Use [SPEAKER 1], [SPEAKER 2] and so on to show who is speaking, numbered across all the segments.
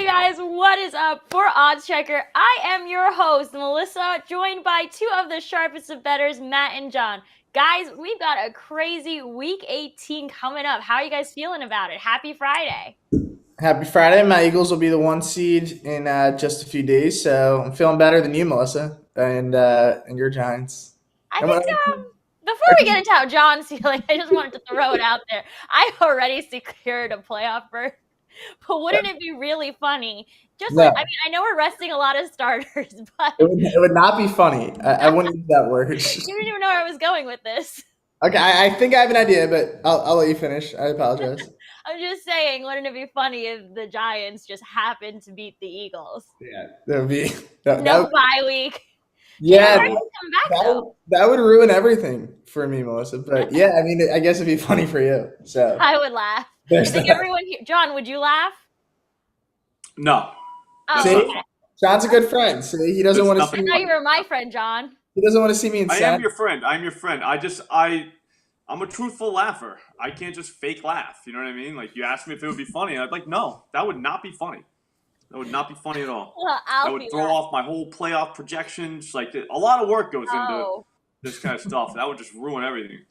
[SPEAKER 1] guys, what is up? For OddsChecker, I am your host, Melissa, joined by two of the sharpest of bettors, Matt and John. Guys, we've got a crazy Week 18 coming up. How are you guys feeling about it? Happy Friday.
[SPEAKER 2] Happy Friday. My Eagles will be the 1 seed in just a few days, so I'm feeling better than you, Melissa, and your Giants.
[SPEAKER 1] I think before we get into how John's feeling, I just wanted to throw it out there. I already secured a playoff berth. But wouldn't it be really funny? I know we're resting a lot of starters, but
[SPEAKER 2] it would not be funny. I wouldn't use that word.
[SPEAKER 1] You didn't even know where I was going with this.
[SPEAKER 2] Okay, I think I have an idea, but I'll let you finish. I apologize.
[SPEAKER 1] I'm just saying, wouldn't it be funny if the Giants just happened to beat the Eagles?
[SPEAKER 2] Yeah, that would be
[SPEAKER 1] no bye week.
[SPEAKER 2] Yeah, that would ruin everything for me, Melissa. But yeah, I mean, I guess it'd be funny for you. So
[SPEAKER 1] I would laugh. I think everyone here. John, would you laugh?
[SPEAKER 3] No.
[SPEAKER 1] Oh,
[SPEAKER 2] see,
[SPEAKER 1] okay.
[SPEAKER 2] John's a good friend. See, he doesn't want to see me.
[SPEAKER 1] I thought you were my friend, John.
[SPEAKER 2] He doesn't want to see me in.
[SPEAKER 3] I am your friend. I'm your friend. I'm a truthful laugher. I can't just fake laugh. You know what I mean? Like, you asked me if it would be funny. I'd like, no, that would not be funny. That would not be funny at all.
[SPEAKER 1] Well,
[SPEAKER 3] that would throw off my whole playoff projections. Like, a lot of work goes into this kind of stuff. That would just ruin everything.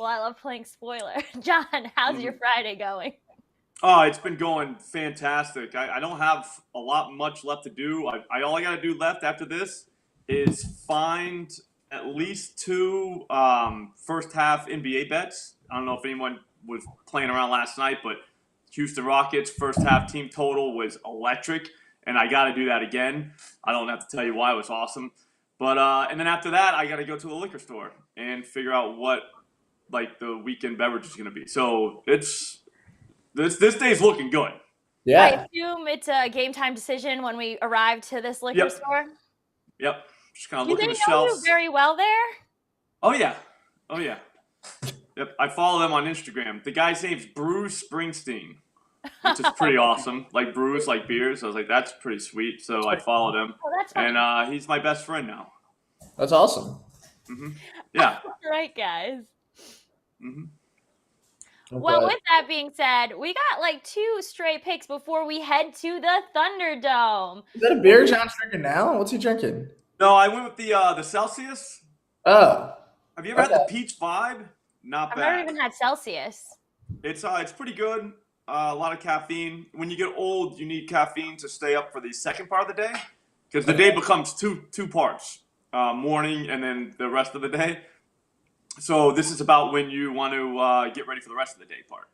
[SPEAKER 1] Well, I love playing spoiler. John, how's your Friday going?
[SPEAKER 3] Oh, it's been going fantastic. I don't have much left to do. All I got to do left after this is find at least two first half NBA bets. I don't know if anyone was playing around last night, but Houston Rockets first half team total was electric, and I got to do that again. I don't have to tell you why. It was awesome. But and then after that, I got to go to the liquor store and figure out what like the weekend beverage is going to be. So it's this day's looking good.
[SPEAKER 2] Yeah.
[SPEAKER 1] I assume it's a game time decision when we arrive to this liquor store.
[SPEAKER 3] Yep. Just kind of
[SPEAKER 1] Do
[SPEAKER 3] look
[SPEAKER 1] they
[SPEAKER 3] at the
[SPEAKER 1] know
[SPEAKER 3] shelves.
[SPEAKER 1] you very well there?
[SPEAKER 3] Oh yeah. Yep. I follow them on Instagram. The guy's name's Bruce Springsteen, which is pretty awesome. Like brews, like beers. I was like, that's pretty sweet. So I followed him, and he's my best friend now.
[SPEAKER 2] That's awesome.
[SPEAKER 3] Mm-hmm. Yeah.
[SPEAKER 1] Right, guys.
[SPEAKER 3] Mm-hmm.
[SPEAKER 2] Okay.
[SPEAKER 1] Well, with that being said, we got like 2 straight picks before we head to the Thunderdome.
[SPEAKER 2] Is that a beer John's drinking now? What's he drinking?
[SPEAKER 3] No, I went with the Celsius.
[SPEAKER 2] Oh.
[SPEAKER 3] Have you ever had the peach vibe? Not bad.
[SPEAKER 1] I've never even had Celsius.
[SPEAKER 3] It's pretty good. A lot of caffeine. When you get old, you need caffeine to stay up for the second part of the day, because the day becomes two parts, morning and then the rest of the day. So this is about when you want to get ready for the rest of the day part,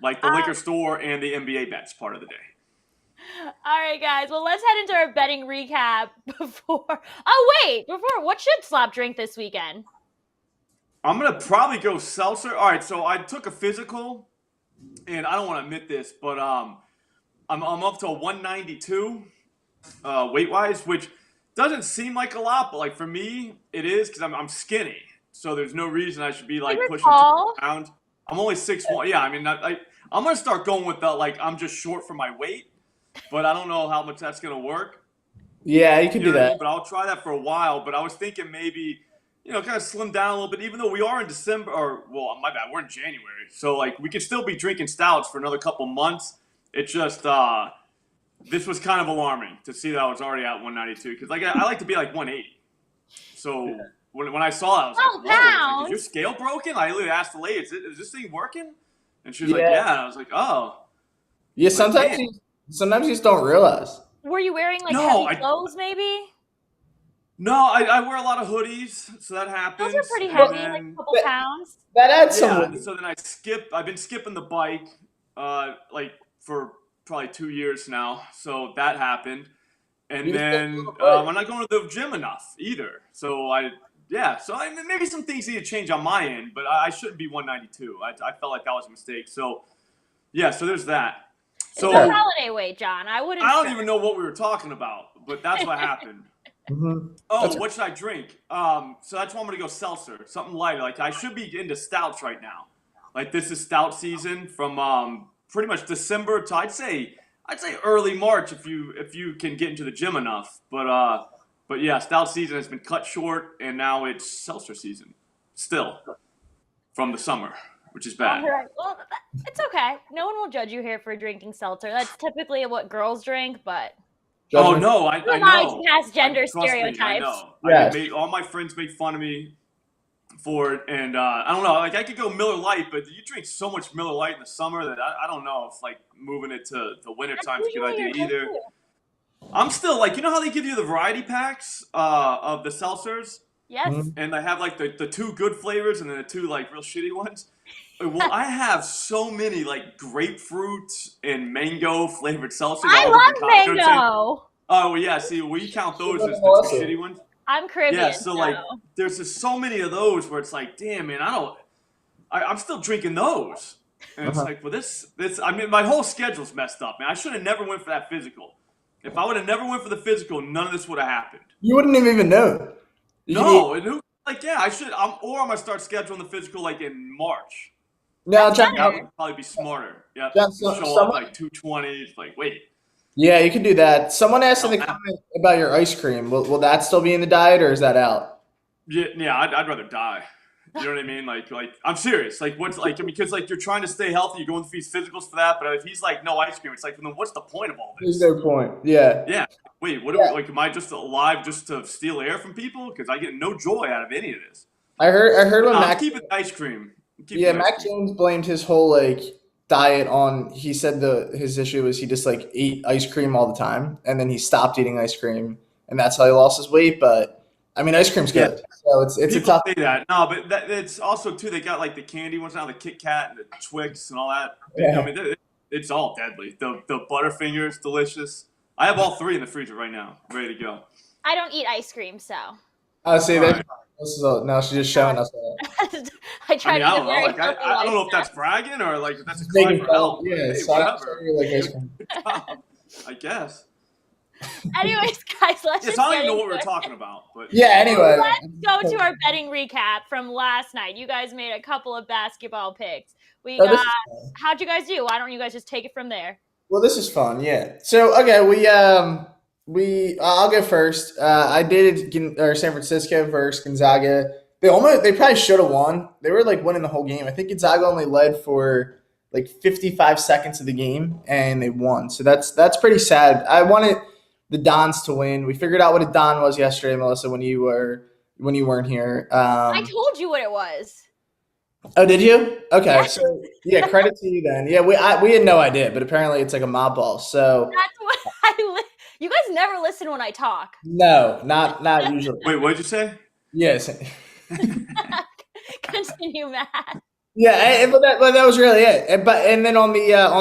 [SPEAKER 3] like the liquor store and the NBA bets part of the day.
[SPEAKER 1] All right, guys. Well, let's head into our betting recap before. What should Slop drink this weekend?
[SPEAKER 3] I'm gonna probably go seltzer. All right, so I took a physical, and I don't want to admit this, but I'm up to a 192 weight wise, which doesn't seem like a lot, but like for me, it is because I'm skinny. So there's no reason I should be like pushing 200 pounds. I'm only 6'1". Yeah, I mean, I'm gonna start going with the like I'm just short for my weight, but I don't know how much that's gonna work.
[SPEAKER 2] Yeah, you can do that.
[SPEAKER 3] But I'll try that for a while. But I was thinking maybe, kind of slim down a little bit, even though we are in December, my bad, we're in January. So, like, we could still be drinking stouts for another couple months. It's just, this was kind of alarming to see that I was already at 192. Because, like, I like to be, like, 180. So, when I saw it, I was like, whoa, is your scale broken? I literally asked the lady, is this thing working? And she was like, yeah. And I was like, oh.
[SPEAKER 2] Yeah, sometimes you just don't realize.
[SPEAKER 1] Were you wearing, like, heavy clothes, maybe?
[SPEAKER 3] No, I wear a lot of hoodies, so that happens.
[SPEAKER 1] Those are pretty heavy, like a couple pounds.
[SPEAKER 2] That adds some.
[SPEAKER 3] So then I've been skipping the bike, like for probably 2 years now. So that happened, and then I'm not going to the gym enough either. So maybe some things need to change on my end, but I shouldn't be 192. I felt like that was a mistake. So yeah, so there's that. So
[SPEAKER 1] it's a holiday weight, John. I
[SPEAKER 3] don't even know what we were talking about, but that's what happened.
[SPEAKER 2] Mm-hmm.
[SPEAKER 3] Oh, what should I drink? So that's why I'm gonna go seltzer, something lighter. Like I should be into stouts right now. Like this is stout season from pretty much December to I'd say early March if you can get into the gym enough. But yeah, stout season has been cut short, and now it's seltzer season still from the summer. which is bad.
[SPEAKER 1] All right. Well, it's okay. No one will judge you here for drinking seltzer. That's typically what girls drink, but
[SPEAKER 3] Oh no, I
[SPEAKER 1] who am I
[SPEAKER 3] know.
[SPEAKER 1] to cast gender
[SPEAKER 3] Trust me,
[SPEAKER 1] stereotypes?
[SPEAKER 3] I know.
[SPEAKER 2] Yes.
[SPEAKER 3] All my friends make fun of me for it, and I don't know. Like I could go Miller Lite, but you drink so much Miller Lite in the summer that I don't know if like moving it to the winter time is a good idea either. I'm still like, you know how they give you the variety packs of the seltzers?
[SPEAKER 1] Yes.
[SPEAKER 3] And they have like the two good flavors and then the two like real shitty ones. Well, I have so many like grapefruit and mango flavored seltzers.
[SPEAKER 1] I love mango.
[SPEAKER 3] Oh well, yeah. See, we count those as the two shitty ones.
[SPEAKER 1] I'm Caribbean.
[SPEAKER 3] Yeah, so like, there's just so many of those where it's like, damn, man, I'm still drinking those. And it's like, well, I mean, my whole schedule's messed up, man. I should have never went for that physical. If I would have never went for the physical, none of this would have happened.
[SPEAKER 2] You wouldn't have even known.
[SPEAKER 3] No, and who? Like, yeah, I should. I'm gonna start scheduling the physical like in March.
[SPEAKER 2] No, John,
[SPEAKER 3] that would probably be smarter. Yeah, show up like 220. Like, wait.
[SPEAKER 2] Yeah, you can do that. Someone asked in the comment about your ice cream. Will that still be in the diet, or is that out?
[SPEAKER 3] Yeah, I'd rather die. You know what I mean? Like I'm serious. Like what's like because like you're trying to stay healthy, you're going through these physicals for that. But if he's like no ice cream, it's like then what's the point of all this?
[SPEAKER 2] There's no point. Yeah.
[SPEAKER 3] Yeah. Wait, what? Are we, like, am I just alive just to steal air from people? Because I get no joy out of any of this.
[SPEAKER 2] I heard when Mac
[SPEAKER 3] keep it ice cream.
[SPEAKER 2] Mac Jones blamed his whole like diet on. He said his issue was he just like ate ice cream all the time, and then he stopped eating ice cream, and that's how he lost his weight. But I mean, ice cream's good, so it's
[SPEAKER 3] people
[SPEAKER 2] a tough.
[SPEAKER 3] Say that no, but it's also too. They got like the candy ones now, the Kit Kat and the Twix and all that.
[SPEAKER 2] Yeah.
[SPEAKER 3] I mean, it's all deadly. The Butterfingers, delicious. I have all three in the freezer right now, ready to go.
[SPEAKER 1] I don't eat ice cream, so.
[SPEAKER 2] Oh, see that.
[SPEAKER 3] Right.
[SPEAKER 2] Now she's just showing us.
[SPEAKER 1] I try to
[SPEAKER 3] I
[SPEAKER 1] eat a very healthy
[SPEAKER 3] I don't know if that's bragging or like if that's a cry for help.
[SPEAKER 2] Yeah,
[SPEAKER 3] hey,
[SPEAKER 2] so
[SPEAKER 3] whatever.
[SPEAKER 2] like ice cream.
[SPEAKER 3] I guess.
[SPEAKER 1] Anyways, guys, let's
[SPEAKER 3] Yes,
[SPEAKER 1] just
[SPEAKER 3] I don't
[SPEAKER 1] get
[SPEAKER 3] even know what
[SPEAKER 1] into
[SPEAKER 3] we're
[SPEAKER 1] it.
[SPEAKER 3] talking about. But
[SPEAKER 2] Yeah. Anyway,
[SPEAKER 1] Let's go to our betting recap from last night. You guys made a couple of basketball picks. We got. How'd you guys do? Why don't you guys just take it from there?
[SPEAKER 2] Well, this is fun. Yeah. So okay, I'll go first. I dated San Francisco versus Gonzaga. They probably should have won. They were like winning the whole game. I think Gonzaga only led for like 55 seconds of the game, and they won. So that's pretty sad. I wanted the Dons to win. We figured out what a Don was yesterday, Melissa, when you weren't here.
[SPEAKER 1] I told you what it was.
[SPEAKER 2] Oh, did you? Okay.
[SPEAKER 1] Yeah.
[SPEAKER 2] So yeah, credit to you then. Yeah, we had no idea, but apparently it's like a mob ball. So
[SPEAKER 1] that's what you guys never listen when I talk.
[SPEAKER 2] No, not usually.
[SPEAKER 3] Wait, what did you say?
[SPEAKER 2] Yes.
[SPEAKER 1] Continue, Matt.
[SPEAKER 2] Yeah, but that was really it. And then on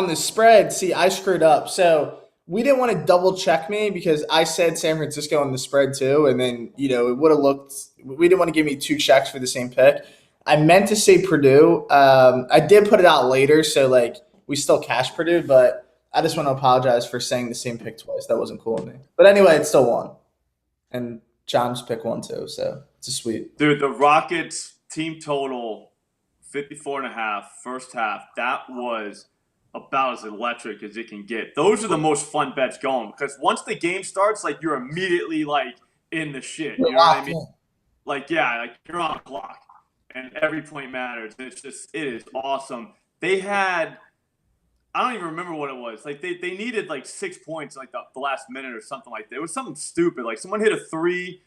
[SPEAKER 2] the spread, see, I screwed up. So we didn't want to double check me because I said San Francisco on the spread too, and then it would have looked. We didn't want to give me two checks for the same pick. I meant to say Purdue. I did put it out later, so like we still cashed Purdue, but I just want to apologize for saying the same pick twice. That wasn't cool of me. But anyway, it still won, and John's pick won too, so it's a sweet.
[SPEAKER 3] Dude, the Rockets team total 54.5 first half. That was about as electric as it can get. Those are the most fun bets going because once the game starts, like you're immediately like in the shit. You know what I mean? Like you're on the clock. And every point matters. It is awesome. They had, I don't even remember what it was. Like they needed like 6 points like the last minute or something like that. It was something stupid. Like someone hit a three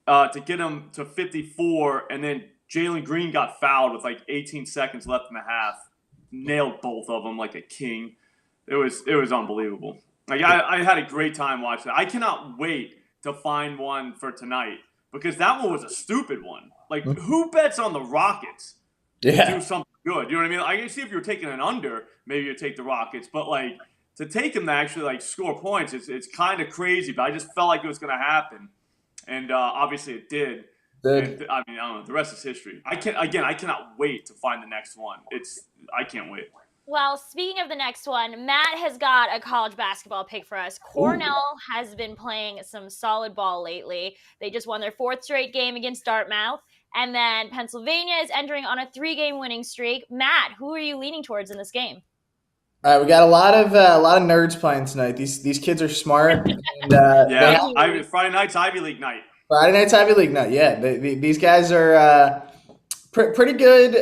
[SPEAKER 3] to get them to 54, and then Jalen Green got fouled with like 18 seconds left in the half. Nailed both of them like a king. It was unbelievable. Like I had a great time watching it. I cannot wait to find one for tonight because that one was a stupid one. Like, who bets on the Rockets to do something good? You know what I mean? I can see if you were taking an under, maybe you'd take the Rockets. But, like, to take them to actually, like, score points, it's kind of crazy. But I just felt like it was going to happen. And obviously it did. And, I mean, I don't know. The rest is history. I cannot wait to find the next one. I can't wait.
[SPEAKER 1] Well, speaking of the next one, Matt has got a college basketball pick for us. Cornell has been playing some solid ball lately. They just won their fourth straight game against Dartmouth. And then Pennsylvania is entering on a 3-game winning streak. Matt, who are you leaning towards in this game?
[SPEAKER 2] All right, we got a lot of nerds playing tonight. These kids are smart. And,
[SPEAKER 3] Friday night's Ivy League night.
[SPEAKER 2] Friday night's Ivy League night. Yeah, these guys are pretty good.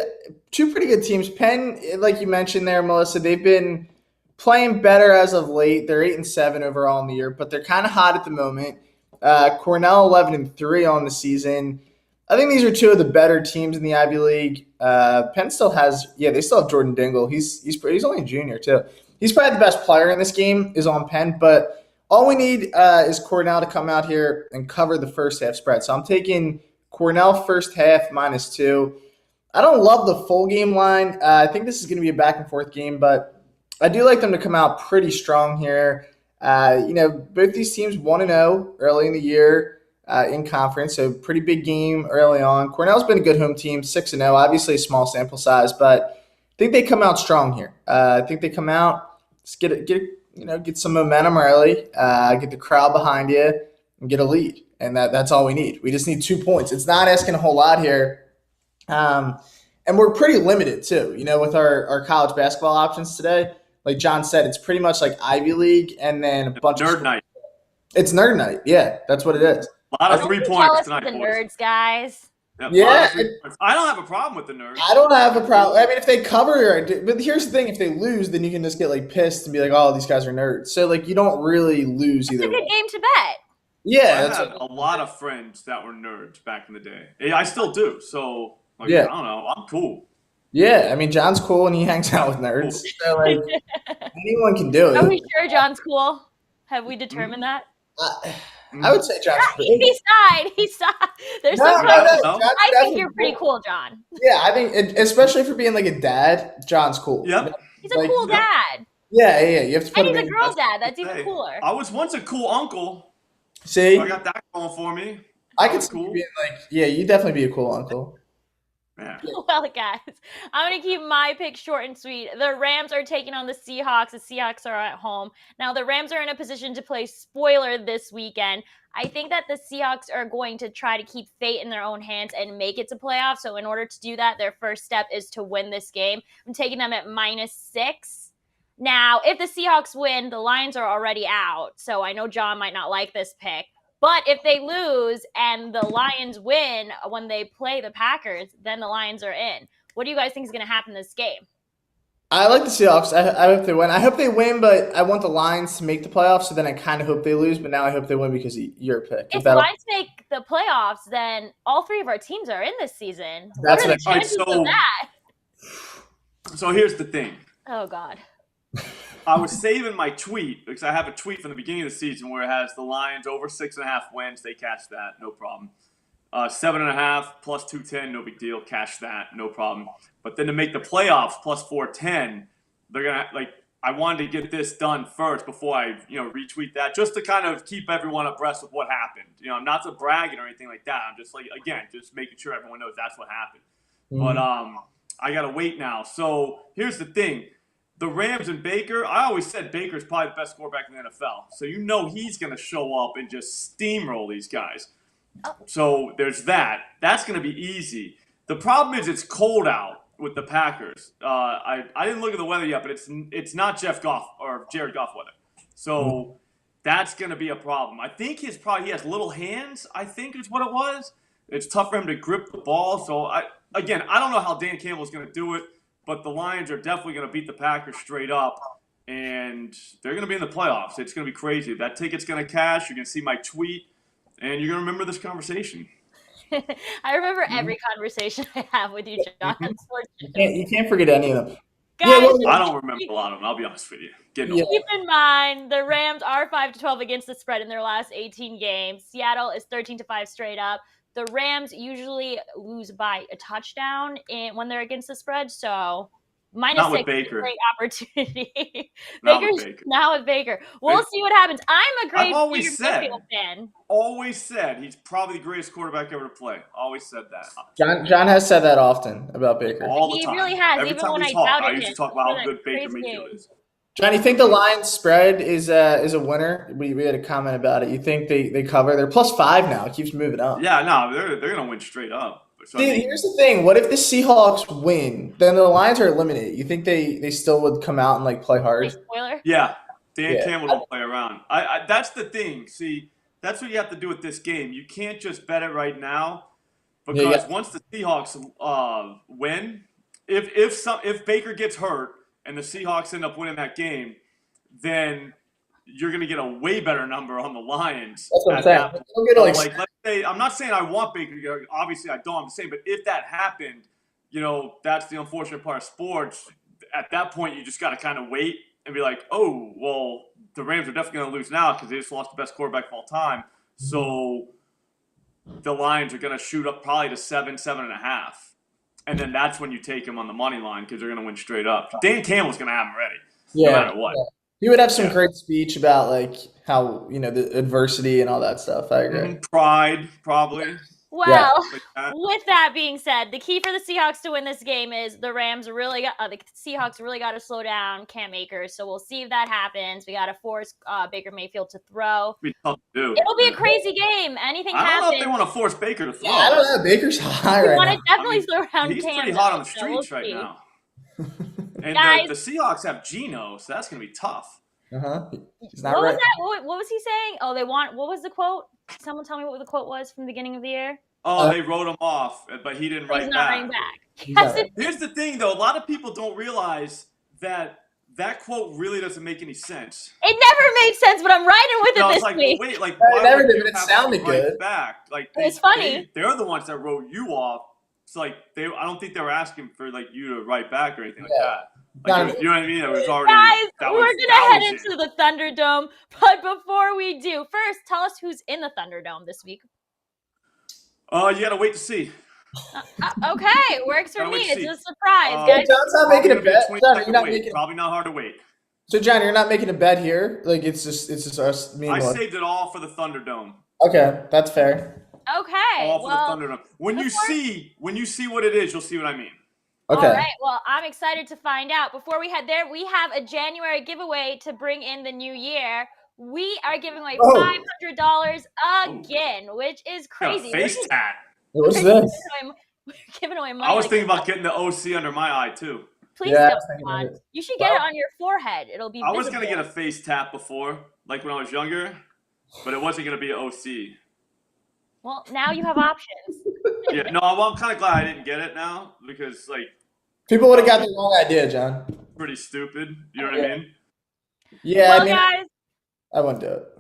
[SPEAKER 2] two pretty good teams. Penn, like you mentioned there, Melissa, they've been playing better as of late. They're 8-7 overall in the year, but they're kind of hot at the moment. Cornell 11-3 on the season. I think these are two of the better teams in the Ivy League. Penn still has, they still have Jordan Dingle. He's only a junior too. He's probably the best player in this game is on Penn, but all we need is Cornell to come out here and cover the first half spread. So I'm taking Cornell first half -2. I don't love the full game line. I think this is going to be a back and forth game, but I do like them to come out pretty strong here. Both these teams 1-0 early in the year in conference, so pretty big game early on. Cornell's been a good home team, 6-0, obviously a small sample size, but I think they come out strong here. I think they come out, just get some momentum early, get the crowd behind you, and get a lead, and that's all we need. We just need 2 points. It's not asking a whole lot here. And we're pretty limited too, with our college basketball options today. Like John said, it's pretty much like Ivy League and then a bunch of
[SPEAKER 3] nerd night.
[SPEAKER 2] It's nerd night. Yeah, that's what it is.
[SPEAKER 3] A lot of 3 points tonight,
[SPEAKER 1] the
[SPEAKER 3] boys.
[SPEAKER 1] nerds, guys.
[SPEAKER 3] Yep,
[SPEAKER 2] Yeah.
[SPEAKER 3] I don't have a problem with the nerds.
[SPEAKER 2] I don't have a problem. I mean, if they cover, but here's the thing: if they lose, then you can just get pissed and be like, "Oh, these guys are nerds." So you don't really lose either.
[SPEAKER 1] It's a good game to bet.
[SPEAKER 2] Yeah,
[SPEAKER 3] I had a lot of friends that were nerds back in the day. I still do. So I don't know. I'm cool.
[SPEAKER 2] Yeah, I mean, John's cool and he hangs out with nerds. So anyone can do it.
[SPEAKER 1] Are we sure John's cool? Have we determined that?
[SPEAKER 2] I would say John's cool.
[SPEAKER 1] He sighed. There's
[SPEAKER 2] No.
[SPEAKER 1] I think you're pretty cool, John.
[SPEAKER 2] Yeah, I think, especially for being a dad, John's cool.
[SPEAKER 3] Yep.
[SPEAKER 1] He's a cool dad.
[SPEAKER 2] Yeah. You have to put
[SPEAKER 1] And
[SPEAKER 2] him
[SPEAKER 1] he's a girl dad. That's even cooler.
[SPEAKER 3] I was once a cool uncle.
[SPEAKER 2] See?
[SPEAKER 3] So I got that going for me.
[SPEAKER 2] I could see you being you'd definitely be a cool uncle.
[SPEAKER 3] Yeah.
[SPEAKER 1] Well, guys, I'm going to keep my pick short and sweet. The Rams are taking on the Seahawks. The Seahawks are at home. Now, the Rams are in a position to play spoiler this weekend. I think that the Seahawks are going to try to keep fate in their own hands and make it to playoffs. So in order to do that, their first step is to win this game. I'm taking them at -6. Now, if the Seahawks win, the Lions are already out. So I know John might not like this pick. But if they lose and the Lions win when they play the Packers, then the Lions are in. What do you guys think is going to happen in this game?
[SPEAKER 2] I like the Seahawks. I hope they win. I hope they win, but I want the Lions to make the playoffs, so then I kind of hope they lose, but now I hope they win because your pick.
[SPEAKER 1] If the Lions make the playoffs, then all 3 of our teams are in this season.
[SPEAKER 2] That's
[SPEAKER 1] what are the chances of that?
[SPEAKER 3] So here's the thing.
[SPEAKER 1] Oh, God.
[SPEAKER 3] I was saving my tweet because I have a tweet from the beginning of the season where it has the Lions over 6.5 wins. They cash that, no problem. 7.5 plus 210, no big deal. Cash that, no problem. But then to make the playoffs plus 410, they're gonna I wanted to get this done first before I retweet that, just to kind of keep everyone abreast with what happened. Not to brag or anything like that. I'm just just making sure everyone knows that's what happened. Mm-hmm. But I gotta wait now. So here's the thing. The Rams and Baker, I always said Baker's probably the best quarterback in the NFL. So he's going to show up and just steamroll these guys. So there's that. That's going to be easy. The problem is it's cold out with the Packers. I didn't look at the weather yet, but it's not Jeff Goff or Jared Goff weather. So that's going to be a problem. I think he has little hands, I think is what it was. It's tough for him to grip the ball. So, I don't know how Dan Campbell's going to do it. But the Lions are definitely going to beat the Packers straight up, and they're going to be in the playoffs. It's going to be crazy. That ticket's going to cash. You're going to see my tweet, and you're going to remember this conversation.
[SPEAKER 1] I remember every conversation I have with you, John.
[SPEAKER 2] You can't forget any of them.
[SPEAKER 1] Guys,
[SPEAKER 3] I don't remember a lot of them. I'll be honest with you.
[SPEAKER 1] Keep in mind, the Rams are 5-12 against the spread in their last 18 games. Seattle is 13-5 straight up. The Rams usually lose by a touchdown when they're against the spread, so -6 is a great opportunity. Now with Baker. We'll see what happens. I'm a great Baker fan.
[SPEAKER 3] Always said he's probably the greatest quarterback ever to play. Always said that.
[SPEAKER 2] John has said that often about Baker.
[SPEAKER 3] All the time.
[SPEAKER 1] He really has.
[SPEAKER 3] Every
[SPEAKER 1] even
[SPEAKER 3] time
[SPEAKER 1] when
[SPEAKER 3] I used to talk about how good Baker Mayfield is.
[SPEAKER 2] John, you think the Lions spread is a winner? We had a comment about it. You think they cover? They're +5 now. It keeps moving up.
[SPEAKER 3] Yeah, no, they're going to win straight up. So,
[SPEAKER 2] here's the thing. What if the Seahawks win? Then the Lions are eliminated. You think they still would come out and play hard?
[SPEAKER 1] Spoiler?
[SPEAKER 3] Yeah. Dan Campbell don't play around. That's the thing. See, that's what you have to do with this game. You can't just bet it right now because once the Seahawks win, if Baker gets hurt and the Seahawks end up winning that game, then you're going to get a way better number on the Lions.
[SPEAKER 2] That's what I'm
[SPEAKER 3] at
[SPEAKER 2] saying.
[SPEAKER 3] that point.
[SPEAKER 2] Don't get
[SPEAKER 3] So,
[SPEAKER 2] like,
[SPEAKER 3] like, let's say, I'm not saying I want Baker to get hurt. Obviously, I don't. I'm saying, but if that happened, that's the unfortunate part of sports. At that point, you just got to kind of wait and be like, oh, well, the Rams are definitely going to lose now because they just lost the best quarterback of all time. So the Lions are going to shoot up probably to 7.5. And then that's when you take him on the money line because they're going to win straight up. Dan Campbell's going to have him ready, no matter what.
[SPEAKER 2] Yeah. He would have some great speech about like how the adversity and all that stuff. I agree.
[SPEAKER 3] Pride, probably.
[SPEAKER 1] Well,
[SPEAKER 3] Like
[SPEAKER 1] with that being said, the key for the Seahawks to win this game is the Seahawks really got to slow down Cam Akers. So we'll see if that happens. We got to force Baker Mayfield to throw.
[SPEAKER 3] It'll be tough to do.
[SPEAKER 1] It'll be a crazy game. Anything happens.
[SPEAKER 3] I don't know if they want to force Baker to throw.
[SPEAKER 2] Yeah, I don't know. Baker's hot right now.
[SPEAKER 1] You want to definitely throw around
[SPEAKER 3] He's
[SPEAKER 1] Cam.
[SPEAKER 3] pretty hot on the
[SPEAKER 1] so
[SPEAKER 3] streets
[SPEAKER 1] we'll
[SPEAKER 3] right
[SPEAKER 1] see.
[SPEAKER 3] now. And
[SPEAKER 1] Guys,
[SPEAKER 3] the Seahawks have Geno, so that's going to be tough.
[SPEAKER 2] He's not
[SPEAKER 1] what
[SPEAKER 2] right.
[SPEAKER 1] was that? What was he saying? Oh, what was the quote? Someone tell me what the quote was from the beginning of the year.
[SPEAKER 3] Oh, they wrote him off, but he didn't write
[SPEAKER 1] He's not
[SPEAKER 3] back.
[SPEAKER 1] writing back.
[SPEAKER 2] He's not right.
[SPEAKER 3] Here's the thing, though. A lot of people don't realize that quote really doesn't make any sense.
[SPEAKER 1] It never made sense, but I'm riding with it
[SPEAKER 3] It's
[SPEAKER 1] this
[SPEAKER 3] like,
[SPEAKER 1] week.
[SPEAKER 3] well, wait, like,
[SPEAKER 2] No, it
[SPEAKER 3] why
[SPEAKER 2] never
[SPEAKER 3] would
[SPEAKER 2] did,
[SPEAKER 3] you
[SPEAKER 2] but it
[SPEAKER 3] have
[SPEAKER 2] sounded
[SPEAKER 3] to write
[SPEAKER 2] good.
[SPEAKER 3] back? Like,
[SPEAKER 1] It's funny.
[SPEAKER 3] They're the ones that wrote you off. It's like I don't think they were asking for like you to write back or anything like that. Like, you know what I mean? It was already.
[SPEAKER 1] Guys, we're gonna head into the Thunderdome, but before we do, first tell us who's in the Thunderdome this week.
[SPEAKER 3] You gotta wait to see.
[SPEAKER 1] Okay, works for
[SPEAKER 3] Gotta
[SPEAKER 1] me.
[SPEAKER 3] wait to
[SPEAKER 1] It's
[SPEAKER 3] see.
[SPEAKER 1] a surprise, guys.
[SPEAKER 2] John's not making a bet. John, you're not
[SPEAKER 3] wait.
[SPEAKER 2] making.
[SPEAKER 3] Probably not hard to wait.
[SPEAKER 2] So John, you're not making a bet here. Like it's just us. Me and
[SPEAKER 3] I
[SPEAKER 2] Lauren.
[SPEAKER 3] saved it all for the Thunderdome.
[SPEAKER 2] Okay, that's fair.
[SPEAKER 1] Okay,
[SPEAKER 3] All for the Thunderdome. When you see what it is, you'll see what I mean.
[SPEAKER 2] Okay.
[SPEAKER 1] All right, well, I'm excited to find out. Before we head there, we have a January giveaway to bring in the new year. We are giving away $500 again, which is crazy.
[SPEAKER 3] Got a face tat.
[SPEAKER 2] What's this?
[SPEAKER 1] We're giving away money.
[SPEAKER 3] I was thinking about getting the OC under my eye too.
[SPEAKER 1] Please don't, John. You should get it on your forehead. It'll be visible.
[SPEAKER 3] I was gonna get a face tap before, like when I was younger, but it wasn't gonna be an OC.
[SPEAKER 1] Well, now you have options.
[SPEAKER 3] Yeah, no, I'm kind of glad I didn't get it now because like
[SPEAKER 2] people would have got the wrong idea, John.
[SPEAKER 3] Pretty stupid. You know what I mean?
[SPEAKER 2] Yeah,
[SPEAKER 1] well,
[SPEAKER 2] I mean,
[SPEAKER 1] guys,
[SPEAKER 2] I wouldn't do it.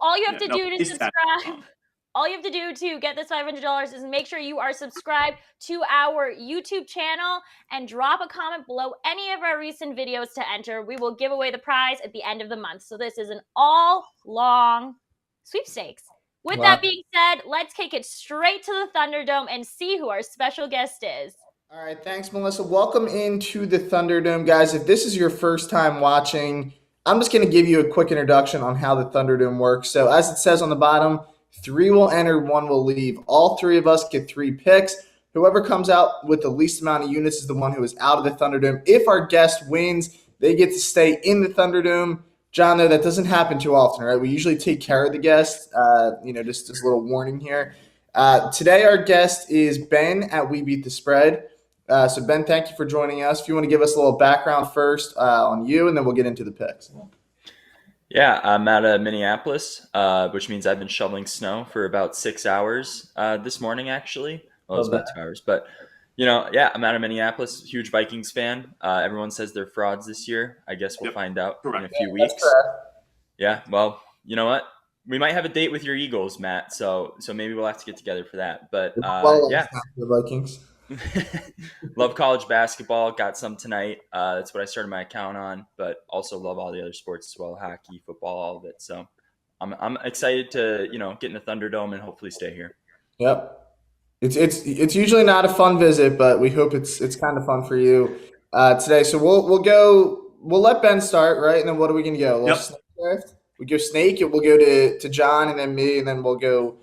[SPEAKER 1] all you have to do to
[SPEAKER 3] face tap.
[SPEAKER 1] subscribe. All you have to do to get this $500 is make sure you are subscribed to our YouTube channel and drop a comment below any of our recent videos to enter. We will give away the prize at the end of the month. So this is an all-long sweepstakes. With that being said, let's take it straight to the Thunderdome and see who our special guest is.
[SPEAKER 2] All right, thanks, Melissa. Welcome into the Thunderdome, guys. If this is your first time watching, I'm just going to give you a quick introduction on how the Thunderdome works. So as it says on the bottom, 3 will enter, 1 will leave. All 3 of us get 3 picks. Whoever comes out with the least amount of units is the one who is out of the Thunderdome. If our guest wins, they get to stay in the Thunderdome. John, though, that doesn't happen too often, right? We usually take care of the guest. Just a little warning here. Today, our guest is Ben at WeBeatTheSpread. So, Ben, thank you for joining us. If you want to give us a little background first on you, and then we'll get into the picks.
[SPEAKER 4] Yeah, I'm out of Minneapolis, which means I've been shoveling snow for about 6 hours this morning, actually. Well, it was about 2 hours. But, I'm out of Minneapolis, huge Vikings fan. Everyone says they're frauds this year. I guess we'll find out in a few weeks. Yeah, well, you know what? We might have a date with your Eagles, Matt. So maybe we'll have to get together for that. But,
[SPEAKER 2] The Vikings.
[SPEAKER 4] Love college basketball. Got some tonight. That's what I started my account on, but also love all the other sports as well, hockey, football, all of it. So I'm excited to, get in the Thunderdome and hopefully stay here.
[SPEAKER 2] Yep. It's usually not a fun visit, but we hope it's kind of fun for you today. So we'll let Ben start, right? And then what are we going to go? A little snake draft? We go snake, we'll go to John and then me, and then we'll go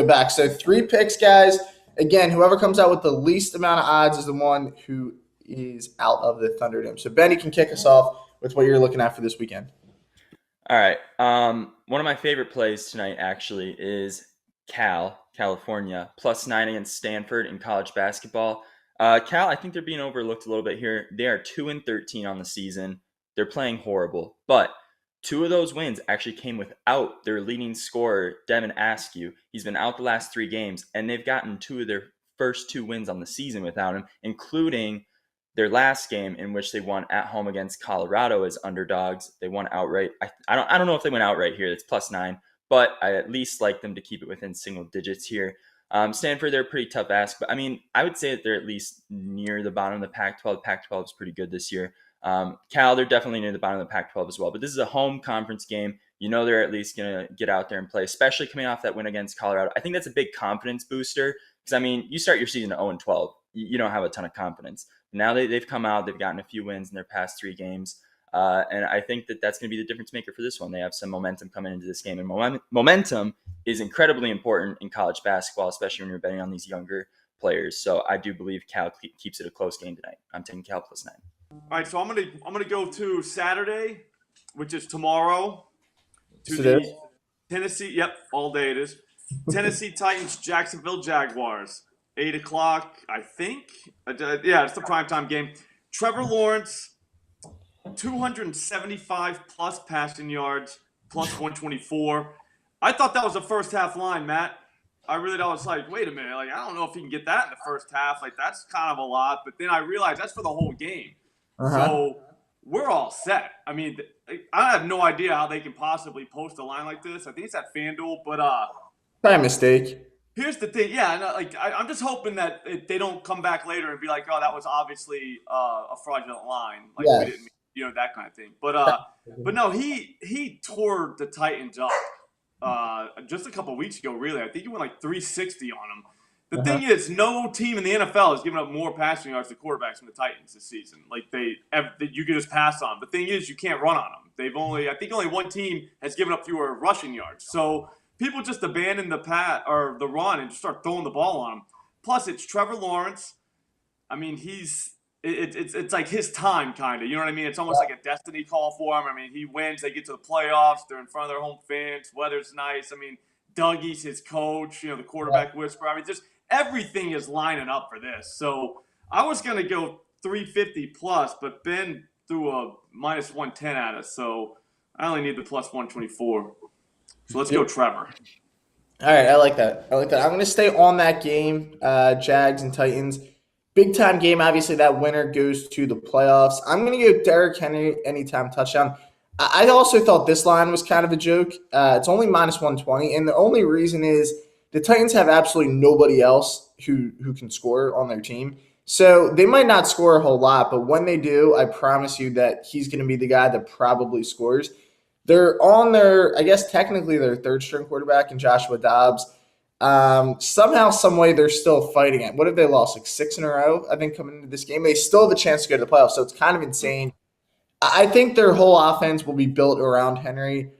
[SPEAKER 2] back. So 3 picks, guys. Again, whoever comes out with the least amount of odds is the one who is out of the Thunderdome. So, Ben, you can kick us off with what you're looking at for this weekend.
[SPEAKER 4] All right. One of my favorite plays tonight actually is California, +9 against Stanford in college basketball. Cal, I think they're being overlooked a little bit here. They are 2-13 on the season. They're playing horrible, but 2 of those wins actually came without their leading scorer, Devin Askew. He's been out the last 3 games, and they've gotten 2 of their first 2 wins on the season without him, including their last game, in which they won at home against Colorado as underdogs, they won outright. I don't know if they went outright here. It's +9, but I at least like them to keep it within single digits here. Stanford, they're a pretty tough ask, but I mean, I would say that they're at least near the bottom of the Pac-12. Pac-12 is pretty good this year. Cal, they're definitely near the bottom of the Pac-12 as well, but this is a home conference game. You know they're at least going to get out there and play, especially coming off that win against Colorado. I think that's a big confidence booster because, I mean, you start your season at 0-12. You don't have a ton of confidence. Now they've come out, they've gotten a few wins in their past 3 games, and I think that that's going to be the difference maker for this one. They have some momentum coming into this game, and momentum is incredibly important in college basketball, especially when you're betting on these younger players. So I do believe Cal keeps it a close game tonight. I'm taking Cal +9.
[SPEAKER 3] All right, so I'm gonna go to Saturday, which is tomorrow. To
[SPEAKER 2] So
[SPEAKER 3] the Tennessee, yep, all day it is. Tennessee Titans, Jacksonville Jaguars, 8 o'clock, I think. Yeah, it's the primetime game. Trevor Lawrence, 275 plus passing yards, +124. I thought that was the first half line, Matt. I was like, wait a minute, like I don't know if he can get that in the first half. Like that's kind of a lot, but then I realized that's for the whole game. So we're all set. I mean, I have no idea how they can possibly post a line like this. I think it's at FanDuel, but
[SPEAKER 2] Probably a mistake.
[SPEAKER 3] here's the thing. Yeah, I'm just hoping that they don't come back later and be like, oh, that was obviously a fraudulent line. Like we didn't, that kind of thing. But no, he tore the Titans up just a couple weeks ago. Really, I think he went like 360 on them. The thing is, no team in the NFL has given up more passing yards to quarterbacks than the Titans this season. Like you can just pass on them. The thing is, you can't run on them. I think only one team has given up fewer rushing yards. So people just abandon the run and just start throwing the ball on them. Plus, it's Trevor Lawrence. I mean, it's like his time, kind of. You know what I mean? It's almost like a destiny call for him. I mean, he wins, they get to the playoffs, they're in front of their home fans, weather's nice. I mean, Dougie's his coach, the quarterback whisperer. I mean, just everything is lining up for this. So I was going to go 350 plus, but Ben threw a -110 at us. So I only need the +124. So let's go Trevor.
[SPEAKER 2] All right, I like that. I'm going to stay on that game, Jags and Titans. Big time game. Obviously, that winner goes to the playoffs. I'm going to go Derrick Henry anytime touchdown. I also thought this line was kind of a joke. It's only -120, and the only reason is the Titans have absolutely nobody else who can score on their team. So they might not score a whole lot, but when they do, I promise you that he's going to be the guy that probably scores. They're on I guess technically their third-string quarterback in Joshua Dobbs. Somehow, some way, they're still fighting it. What have they lost? Like 6 in a row, I think, coming into this game. They still have a chance to go to the playoffs, so it's kind of insane. I think their whole offense will be built around Henry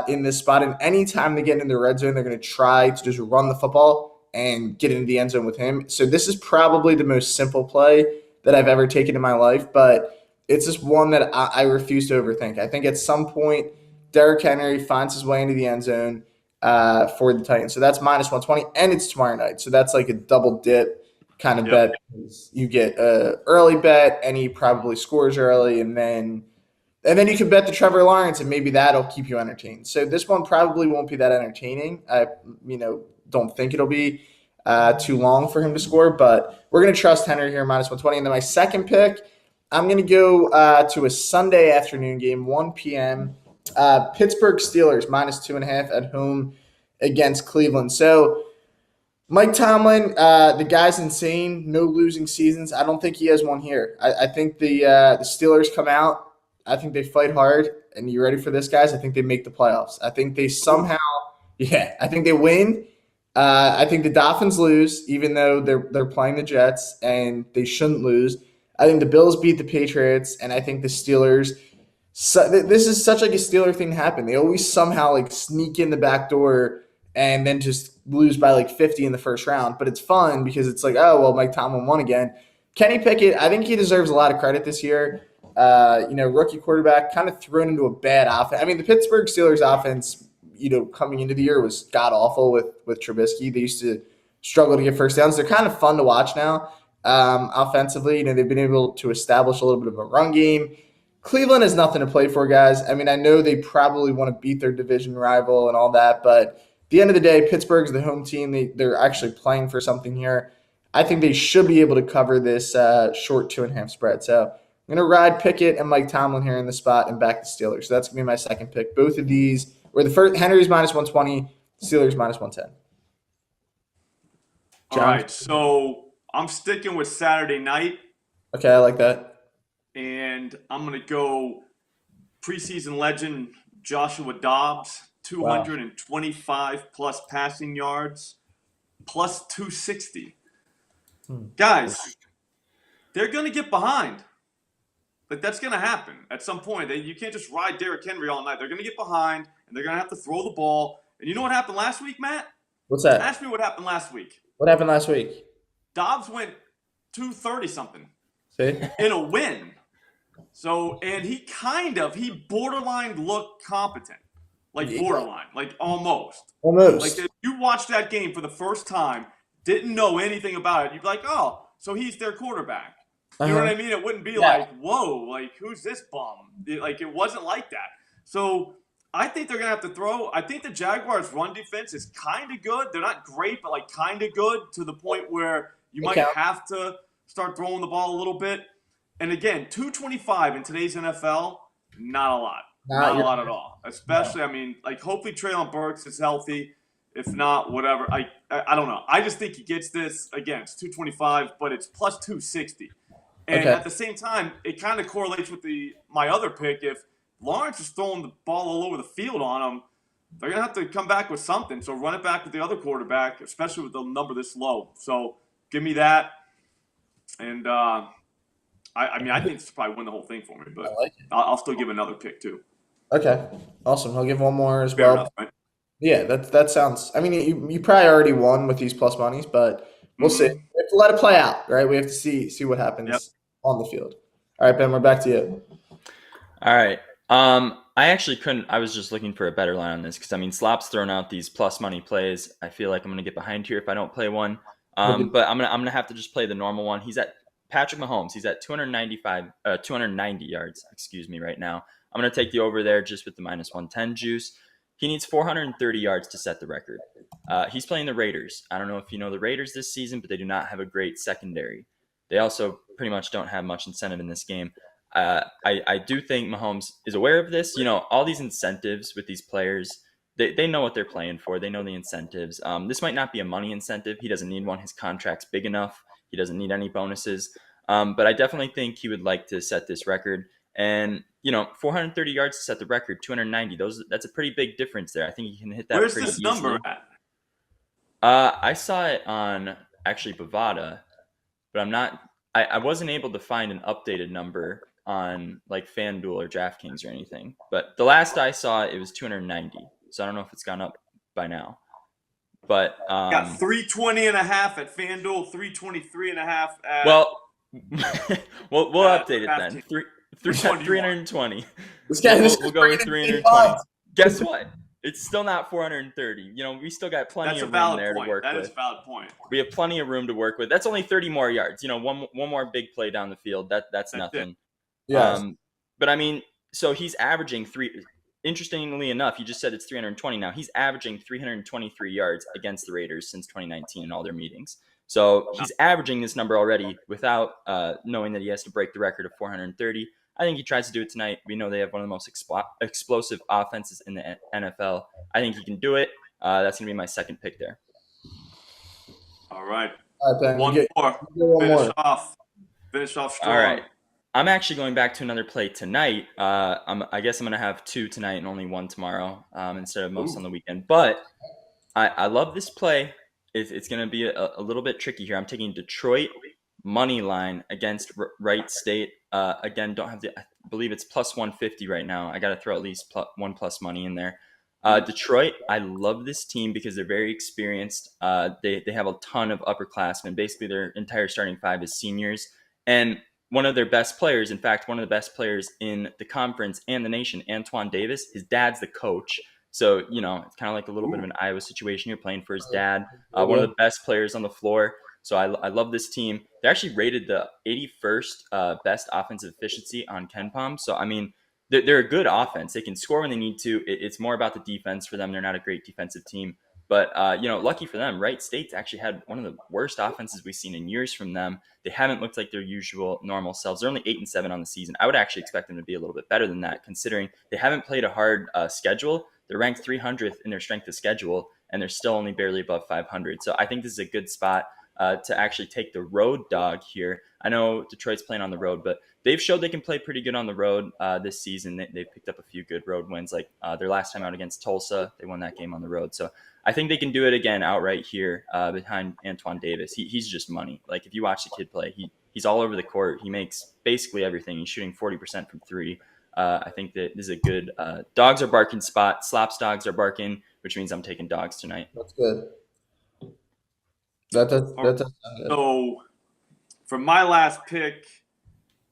[SPEAKER 2] in this spot. And anytime they get into the red zone, they're going to try to just run the football and get into the end zone with him. So this is probably the most simple play that I've ever taken in my life, but it's just one that I refuse to overthink. I think at some point, Derrick Henry finds his way into the end zone for the Titans. So that's -120, and it's tomorrow night. So that's like a double dip kind of bet. You get an early bet, and he probably scores early, and then you can bet the Trevor Lawrence, and maybe that'll keep you entertained. So this one probably won't be that entertaining. I don't think it'll be too long for him to score, but we're going to trust Henry here, -120. And then my second pick, I'm going to go to a Sunday afternoon game, 1 p.m., Pittsburgh Steelers, -2.5 at home against Cleveland. So Mike Tomlin, the guy's insane. No losing seasons. I don't think he has one here. I think the Steelers come out. I think they fight hard. And you ready for this, guys? I think they make the playoffs. I think they somehow – I think they win. I think the Dolphins lose, even though they're playing the Jets, and they shouldn't lose. I think the Bills beat the Patriots, and I think the Steelers – so this is such like a Steeler thing to happen. They always somehow like sneak in the back door and then just lose by like 50 in the first round. But it's fun because it's like, oh, well, Mike Tomlin won again. Kenny Pickett, I think he deserves a lot of credit this year. Rookie quarterback, kind of thrown into a bad offense. I mean, the Pittsburgh Steelers offense, coming into the year was god-awful with Trubisky. They used to struggle to get first downs. They're kind of fun to watch now offensively. They've been able to establish a little bit of a run game. Cleveland has nothing to play for, guys. I mean, I know they probably want to beat their division rival and all that, but at the end of the day, Pittsburgh's the home team. They're actually playing for something here. I think they should be able to cover this short 2.5 spread. So I'm going to ride Pickett and Mike Tomlin here in the spot and back the Steelers. So that's going to be my second pick. Both of these, where the first Henry's minus 120, Steelers minus 110.
[SPEAKER 3] All right, so I'm sticking with Saturday night.
[SPEAKER 2] Okay, I like that.
[SPEAKER 3] And I'm going to go preseason legend Joshua Dobbs, 225 plus passing yards, plus 260. Guys, they're going to get behind. Like, that's going to happen at some point. You can't just ride Derrick Henry all night. They're going to get behind, and they're going to have to throw the ball. And you know what happened last week, Matt?
[SPEAKER 2] What's that?
[SPEAKER 3] Ask me what happened last week.
[SPEAKER 2] What happened last week?
[SPEAKER 3] Dobbs went 230-something
[SPEAKER 2] See?
[SPEAKER 3] in a win. So, and he borderline looked competent. Like, borderline. Like, almost.
[SPEAKER 2] Almost.
[SPEAKER 3] Like, if you watched that game for the first time, didn't know anything about it, you'd be like, oh, so he's their quarterback. You know what I mean? It wouldn't be like, whoa, like, who's this bum? It wasn't like that. So I think they're going to have to throw. I think the Jaguars' run defense is kind of good. They're not great, but, like, kind of good to the point where you might have to start throwing the ball a little bit. And, again, 225 in today's NFL, not a lot. Not a lot at all. Especially, I mean, like, hopefully Treylon Burks is healthy. If not, whatever. I don't know. I just think he gets this. Again, it's 225, but it's plus 260. And at the same time, it kind of correlates with my other pick. If Lawrence is throwing the ball all over the field on them, they're going to have to come back with something. So run it back with the other quarterback, especially with the number this low. So give me that. And I mean, I think this will probably win the whole thing for me. But I'll still give another pick too.
[SPEAKER 2] Okay. Awesome. I'll give one more as
[SPEAKER 3] Fair
[SPEAKER 2] well.
[SPEAKER 3] enough, right?
[SPEAKER 2] Yeah, that sounds – I mean, you probably already won with these plus monies, but we'll see. We have to let it play out, right? We have to see what happens on the field. All right, Ben, we're back to you.
[SPEAKER 4] All right. I actually couldn't – I was just looking for a better line on this because, I mean, Slop's thrown out these plus money plays. I feel like I'm going to get behind here if I don't play one. But I'm gonna have to just play the normal one. He's at Patrick Mahomes. He's at 290 yards, right now. I'm going to take the over there just with the minus 110 juice. He needs 430 yards to set the record. He's playing the Raiders. I don't know if you know the Raiders this season, but they do not have a great secondary. They also pretty much don't have much incentive in this game. I do think Mahomes is aware of this. You know, all these incentives with these players, they know what they're playing for. They know the incentives. This might not be a money incentive. He doesn't need one. His contract's big enough. He doesn't need any bonuses. But I definitely think he would like to set this record. And, you know, 430 yards to set the record, 290. That's a pretty big difference there. I think he can hit that
[SPEAKER 3] Where's
[SPEAKER 4] pretty
[SPEAKER 3] this
[SPEAKER 4] easily.
[SPEAKER 3] number at?
[SPEAKER 4] I saw it on actually Bovada, but I wasn't able to find an updated number on like FanDuel or DraftKings or anything. But the last I saw it was 290. So I don't know if it's gone up by now. But
[SPEAKER 3] got 320 and a half at FanDuel, 323 and a half at
[SPEAKER 4] we'll update it then. 320.
[SPEAKER 2] This guy
[SPEAKER 4] We'll go with 320. Guess what? It's still not 430. You know, we still got plenty of room there to work with.
[SPEAKER 3] That is a valid point.
[SPEAKER 4] We have plenty of room to work with. That's only 30 more yards. You know, one more big play down the field. That's nothing.
[SPEAKER 2] Yeah.
[SPEAKER 4] But I mean, so he's averaging interestingly enough, you just said it's 320 now. He's averaging 323 yards against the Raiders since 2019 in all their meetings. So he's averaging this number already without knowing that he has to break the record of 430. I think he tries to do it tonight. We know they have one of the most explosive offenses in the NFL. I think he can do it. That's going to be my second pick there.
[SPEAKER 3] All right.
[SPEAKER 2] Ben,
[SPEAKER 3] One more. Finish off strong.
[SPEAKER 4] All right. I'm actually going back to another play tonight. I guess I'm going to have two tonight and only one tomorrow instead of most on the weekend. But I love this play. It's going to be a little bit tricky here. I'm taking Detroit Moneyline against Wright State. Again, don't have I believe it's plus 150 right now. I got to throw at least one plus money in there. Detroit, I love this team because they're very experienced. They have a ton of upperclassmen. Basically, their entire starting five is seniors. And one of their best players, in fact, one of the best players in the conference and the nation, Antoine Davis, his dad's the coach. So, you know, it's kind of like a little bit of an Iowa situation. You're playing for his dad, one of the best players on the floor. So I love this team. They actually rated the 81st best offensive efficiency on KenPom. So, I mean, they're a good offense. They can score when they need to. It's more about the defense for them. They're not a great defensive team. But, lucky for them, Wright State's actually had one of the worst offenses we've seen in years from them. They haven't looked like their usual normal selves. They're only 8-7 on the season. I would actually expect them to be a little bit better than that, considering they haven't played a hard schedule. They're ranked 300th in their strength of schedule, and they're still only barely above 500. So I think this is a good spot to actually take the road dog here. I know Detroit's playing on the road, but they've showed they can play pretty good on the road this season. They've picked up a few good road wins, like their last time out against Tulsa. They won that game on the road. So I think they can do it again outright here behind Antoine Davis. He's just money. Like, if you watch the kid play, he's all over the court. He makes basically everything. He's shooting 40% from three. I think that this is a good dogs are barking spot. Slop's dogs are barking, which means I'm taking dogs tonight.
[SPEAKER 2] That's good. That does sound good.
[SPEAKER 3] So for my last pick,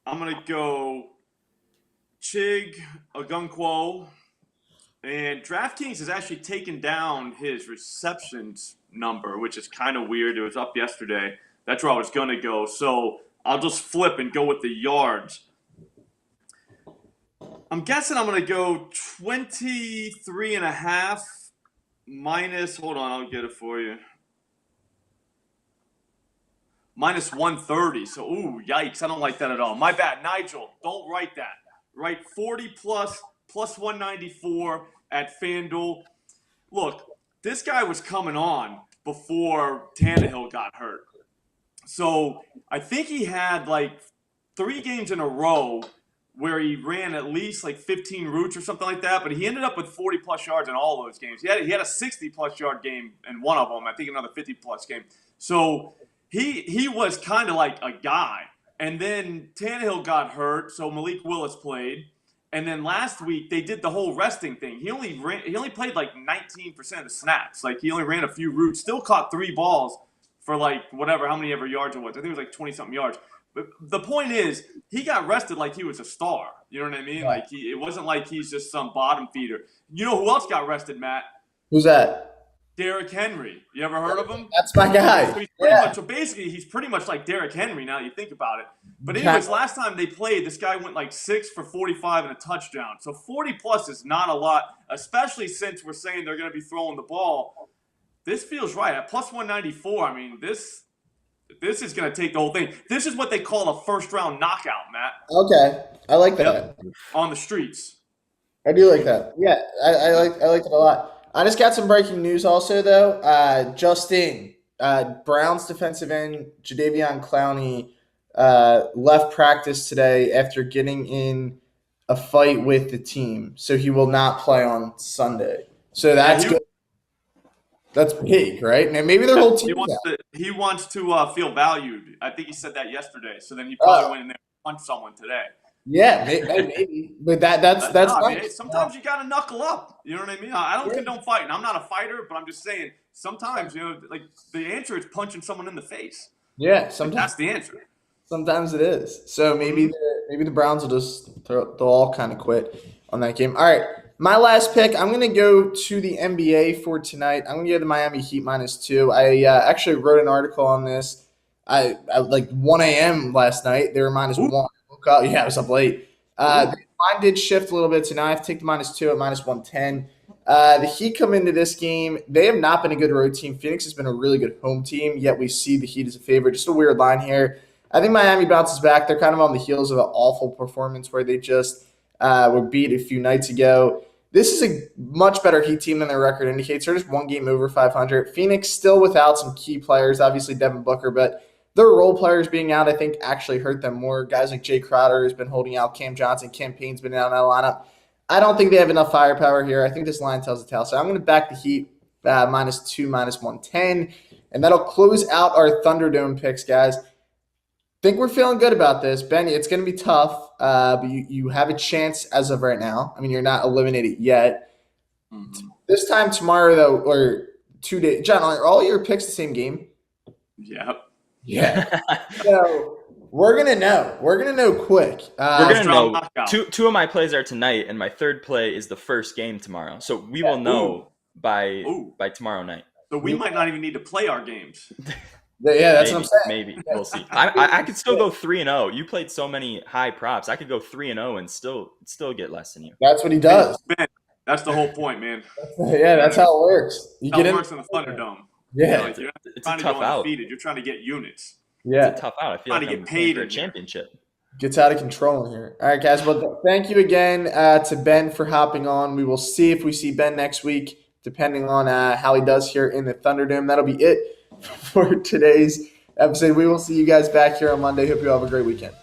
[SPEAKER 3] I'm going to go Chig Okonkwo. And DraftKings has actually taken down his receptions number, which is kind of weird. It was up yesterday. That's where I was going to go. So I'll just flip and go with the yards. I'm guessing I'm going to go 23.5 minus, hold on, I'll get it for you. Minus 130. So, yikes. I don't like that at all. My bad. Nigel, don't write that. Write 40 plus 194 at FanDuel. Look, this guy was coming on before Tannehill got hurt. So I think he had like 3 games in a row where he ran at least like 15 routes or something like that, but he ended up with 40-plus yards in all those games. He had a 60-plus yard game in one of them, I think another 50-plus game. So he was kind of like a guy. And then Tannehill got hurt, so Malik Willis played. And then last week they did the whole resting thing. He only played like 19% of the snaps. Like, he only ran a few routes, still caught 3 balls for like how many ever yards it was. I think it was like 20-something yards. But the point is, he got rested like he was a star. You know what I mean?
[SPEAKER 2] Yeah.
[SPEAKER 3] Like, it wasn't like he's just some bottom feeder. You know who else got rested, Matt?
[SPEAKER 2] Who's that?
[SPEAKER 3] Derrick Henry. You ever heard of him?
[SPEAKER 2] That's my guy.
[SPEAKER 3] So basically, he's pretty much like Derrick Henry now that you think about it. But anyways, last time they played, this guy went like 6 for 45 and a touchdown. So 40-plus is not a lot, especially since we're saying they're going to be throwing the ball. This feels right. At plus 194, I mean, this is going to take the whole thing. This is what they call a first-round knockout, Matt.
[SPEAKER 2] Okay. I like that.
[SPEAKER 3] Yep. On the streets.
[SPEAKER 2] I do like that. Yeah, I like it a lot. I just got some breaking news also, though. Justin, Browns defensive end, Jadeveon Clowney, left practice today after getting in a fight with the team. So he will not play on Sunday. So that's good. That's big, right? Now, maybe their whole team
[SPEAKER 3] he wants to feel valued. I think he said that yesterday. So then he probably went in there and punched someone today.
[SPEAKER 2] Yeah, maybe. But that's nice.
[SPEAKER 3] Sometimes you gotta knuckle up. You know what I mean? I don't condone fighting. I'm not a fighter, but I'm just saying sometimes, like, the answer is punching someone in the face.
[SPEAKER 2] Yeah, sometimes
[SPEAKER 3] that's the answer.
[SPEAKER 2] Sometimes it is. So maybe the Browns will just they'll all kind of quit on that game. All right, my last pick. I'm gonna go to the NBA for tonight. I'm gonna go to the Miami Heat -2. I actually wrote an article on this. I like 1 a.m. last night. They were -1. Yeah, I was up late. The line did shift a little bit, so now I have to take the -2 at -110. The Heat come into this game. They have not been a good road team. Phoenix has been a really good home team, yet we see the Heat as a favorite. Just a weird line here. I think Miami bounces back. They're kind of on the heels of an awful performance where they just were beat a few nights ago. This is a much better Heat team than their record indicates. They're just 1 game over 500. Phoenix still without some key players, obviously Devin Booker, but their role players being out, I think, actually hurt them more. Guys like Jay Crowder has been holding out. Cam Johnson, Cam Payne's been out in that lineup. I don't think they have enough firepower here. I think this line tells a tale. So I'm going to back the Heat -2, -110. And that'll close out our Thunderdome picks, guys. Think we're feeling good about this. Benny, it's going to be tough, but you have a chance as of right now. I mean, you're not eliminated yet. Mm-hmm. This time tomorrow, though, or 2 days. John, are all your picks the same game?
[SPEAKER 3] Yep.
[SPEAKER 2] Yeah. So we're gonna know. We're gonna know quick.
[SPEAKER 4] We're gonna know. Two of my plays are tonight, and my third play is the first game tomorrow. So we will know by tomorrow night.
[SPEAKER 3] So we might not even need to play our games.
[SPEAKER 2] Yeah, that's what I'm saying.
[SPEAKER 4] Maybe we'll see. I could still go 3-0. You played so many high props. I could go 3-0 and still get less than you.
[SPEAKER 2] That's what he does.
[SPEAKER 3] That's the whole point, man.
[SPEAKER 2] Yeah, that's how it works. You
[SPEAKER 3] How
[SPEAKER 2] get
[SPEAKER 3] it
[SPEAKER 2] in.
[SPEAKER 3] works in the Thunderdome.
[SPEAKER 2] Yeah,
[SPEAKER 3] You're not
[SPEAKER 4] It's
[SPEAKER 3] trying
[SPEAKER 4] a
[SPEAKER 3] to
[SPEAKER 4] tough
[SPEAKER 3] go
[SPEAKER 4] out.
[SPEAKER 3] undefeated. You're trying to get units.
[SPEAKER 2] yeah.
[SPEAKER 4] It's a tough out. I feel
[SPEAKER 3] Trying
[SPEAKER 4] like
[SPEAKER 3] to
[SPEAKER 4] I'm
[SPEAKER 3] get
[SPEAKER 4] playing
[SPEAKER 3] paid
[SPEAKER 4] for a
[SPEAKER 3] in here.
[SPEAKER 4] championship.
[SPEAKER 2] Gets out of control in here. All right, guys. Well, thank you again to Ben for hopping on. We will see if we see Ben next week, depending on how he does here in the Thunderdome. That'll be it for today's episode. We will see you guys back here on Monday. Hope you all have a great weekend.